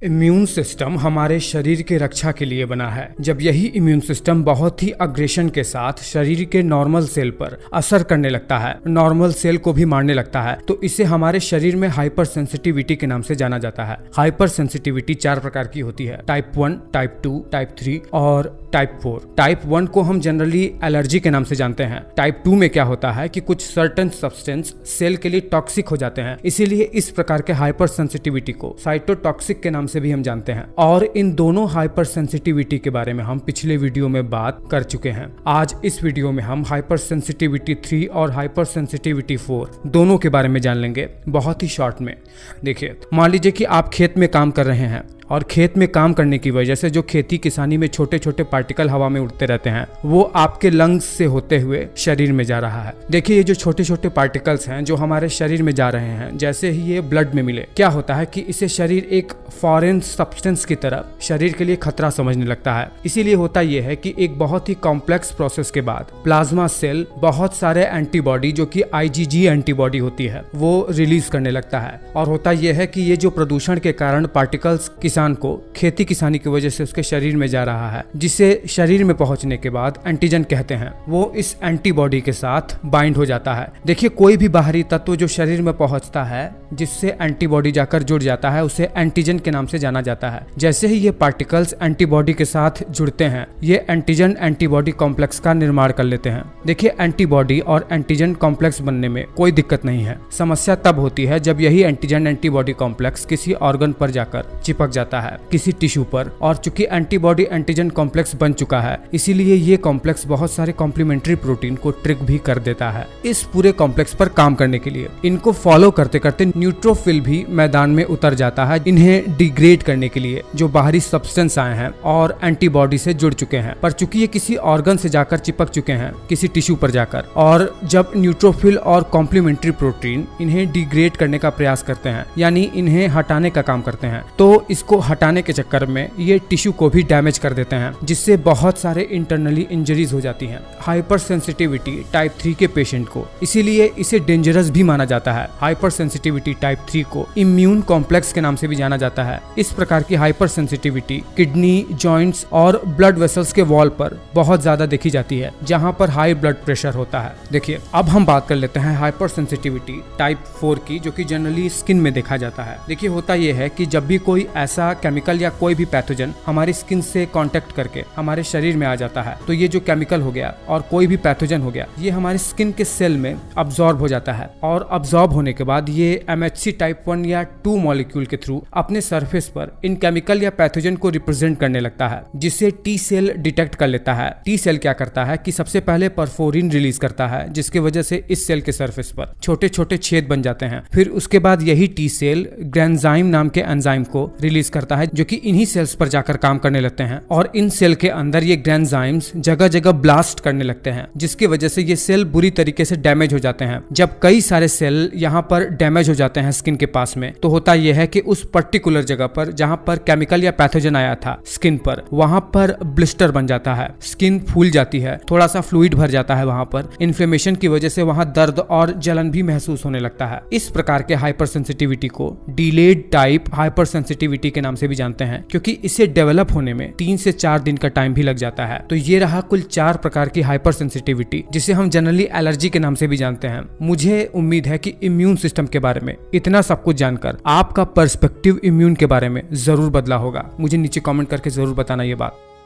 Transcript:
Immune system हमारे शरीर के रक्षा के लिए बना है। जब यही इम्यून सिस्टम बहुत ही अग्रेशन के साथ शरीर के नॉर्मल सेल पर असर करने लगता है, नॉर्मल सेल को भी मारने लगता है, तो इसे हमारे शरीर में हाइपर सेंसिटिविटी के नाम से जाना जाता है। हाइपर सेंसिटिविटी 4 प्रकार की होती है, टाइप 1, टाइप 2, टाइप 3 और टाइप 4। टाइप 1 को हम जनरली एलर्जी के नाम से जानते हैं। टाइप 2 में क्या होता है कि कुछ सर्टेन सब्सटेंस सेल के लिए टॉक्सिक हो जाते हैं, इसीलिए इस प्रकार के हाइपर सेंसिटिविटी को साइटोटॉक्सिक के नाम से भी हम जानते हैं। और इन दोनों हाइपर सेंसिटिविटी के बारे में हम पिछले वीडियो में बात कर चुके हैं। आज इस वीडियो में हम हाइपर सेंसिटिविटी 3 और हाइपर सेंसिटिविटी 4 दोनों के बारे में जान लेंगे, बहुत ही शॉर्ट में। देखिए, मान लीजिए कि आप खेत में काम कर रहे हैं और खेत में काम करने की वजह से जो खेती किसानी में छोटे छोटे पार्टिकल हवा में उड़ते रहते हैं, वो आपके लंग्स से होते हुए शरीर में जा रहा है। देखिए, ये जो छोटे छोटे पार्टिकल्स हैं जो हमारे शरीर में जा रहे हैं, जैसे ही ये ब्लड में मिले, क्या होता है कि इसे शरीर एक फॉरेन सब्सटेंस की तरह शरीर के लिए खतरा समझने लगता है। इसीलिए होता यह है कि एक बहुत ही कॉम्प्लेक्स प्रोसेस के बाद प्लाज्मा सेल बहुत सारे एंटीबॉडी, जो कि IgG एंटीबॉडी होती है, वो रिलीज करने लगता है। और होता यह है कि ये जो प्रदूषण के कारण पार्टिकल्स किसान को खेती किसानी की वजह से उसके शरीर में जा रहा है, जिसे शरीर में पहुंचने के बाद एंटीजन कहते हैं, वो इस एंटीबॉडी के साथ बाइंड हो जाता है। देखिए, कोई भी बाहरी तत्व जो शरीर में पहुंचता है जिससे एंटीबॉडी जाकर जुड़ जाता है, उसे एंटीजन के नाम से जाना जाता है। जैसे ही ये पार्टिकल्स एंटीबॉडी के साथ जुड़ते हैं, ये एंटीजन एंटीबॉडी कॉम्प्लेक्स का निर्माण कर लेते हैं। देखिए, एंटीबॉडी और एंटीजन कॉम्प्लेक्स बनने में कोई दिक्कत नहीं है। समस्या तब होती है जब यही एंटीजन एंटीबॉडी कॉम्प्लेक्स किसी ऑर्गन पर जाकर चिपक जाता है, किसी टिश्यू पर। और चूंकि एंटीबॉडी एंटीजन कॉम्प्लेक्स बन चुका है, इसीलिए ये कॉम्प्लेक्स बहुत सारे कॉम्प्लीमेंट्री प्रोटीन को ट्रिक भी कर देता है। इस पूरे कॉम्प्लेक्स पर काम करने के लिए इनको फॉलो करते करते न्यूट्रोफिल भी मैदान में उतर जाता है, इन्हें डिग्रेड करने के लिए जो बाहरी सब्सटेंस आए हैं और एंटीबॉडी से जुड़ चुके हैं। पर चूंकि ये किसी ऑर्गन से जाकर चिपक चुके हैं, किसी टिश्यू पर जाकर, और जब न्यूट्रोफिल और कॉम्प्लीमेंट्री प्रोटीन इन्हें डिग्रेड करने का प्रयास करते हैं, यानी इन्हें हटाने का काम करते हैं, तो इसको हटाने के चक्कर में ये टिश्यू को भी डैमेज कर देते हैं, जिससे बहुत सारे इंटरनली इंजरीज हो जाती हैं। हाइपर सेंसिटिविटी टाइप 3 के पेशेंट को इसीलिए इसे डेंजरस भी माना जाता है। हाइपर सेंसिटिविटी टाइप 3 को इम्यून कॉम्प्लेक्स के नाम से भी जाना जाता है। इस प्रकार की हाइपर सेंसिटिविटी किडनी, जॉइंट्स और ब्लड वेसल्स के वॉल पर बहुत ज्यादा देखी जाती है, जहां पर हाई ब्लड प्रेशर होता है। देखिए, अब हम बात कर लेते हैं हाइपर सेंसिटिविटी टाइप 4 की, जो कि जनरली स्किन में देखा जाता है। देखिए, होता यह है कि जब भी कोई ऐसा केमिकल या कोई भी पैथोजन हमारी स्किन से कांटेक्ट करके हमारे शरीर में आ जाता है, तो ये जो केमिकल हो गया और कोई भी पैथोजन हो गया, ये हमारे स्किन के सेल में अब्सॉर्ब हो जाता है। और अब्सॉर्ब होने के बाद ये MHC टाइप 1 या 2 मॉलिक्यूल के थ्रू अपने सरफेस पर इन केमिकल या पैथोजन को रिप्रेजेंट करने लगता है, जिसे टी सेल डिटेक्ट कर लेता है। टी सेल क्या करता है कि सबसे पहले परफोरिन रिलीज करता है, जिसकी वजह से इस सेल के सरफेस पर छोटे छोटे छेद बन जाते हैं। फिर उसके बाद यही टी सेल ग्रेन्जाइम नाम के एंजाइम को रिलीज करता है, जो कि इन्हीं सेल्स पर जाकर काम करने लगते हैं। और इन सेल के अंदर ये ग्रेन्जाइम्स जगह जगह ब्लास्ट करने लगते हैं, जिसकी वजह से ये सेल बुरी तरीके से डैमेज हो जाते हैं। जब कई सारे सेल यहाँ पर डैमेज हो जाते हैं स्किन के पास में, तो होता यह है कि उस पर्टिकुलर जगह पर जहाँ पर केमिकल या पैथोजन आया था स्किन पर, वहां पर ब्लिस्टर बन जाता है, स्किन फूल जाती है, थोड़ा सा फ्लूइड भर जाता है वहां पर। इन्फ्लेमेशन की वजह से वहां दर्द और जलन भी महसूस होने लगता है। इस प्रकार के हाइपर सेंसिटिविटी को डिलेड टाइप हाइपर सेंसिटिविटी के नाम से भी जानते हैं, क्योंकि इसे डेवलप होने में 3 से 4 दिन का टाइम भी लग जाता है। तो ये रहा कुल 4 प्रकार की हाइपर सेंसिटिविटी, जिसे हम जनरली एलर्जी के नाम से भी जानते हैं। मुझे उम्मीद है कि इम्यून सिस्टम के बारे में इतना सब कुछ जानकर आपका पर्सपेक्टिव इम्यून के बारे में जरूर बदला होगा। मुझे नीचे कमेंट करके जरूर बताना ये बात।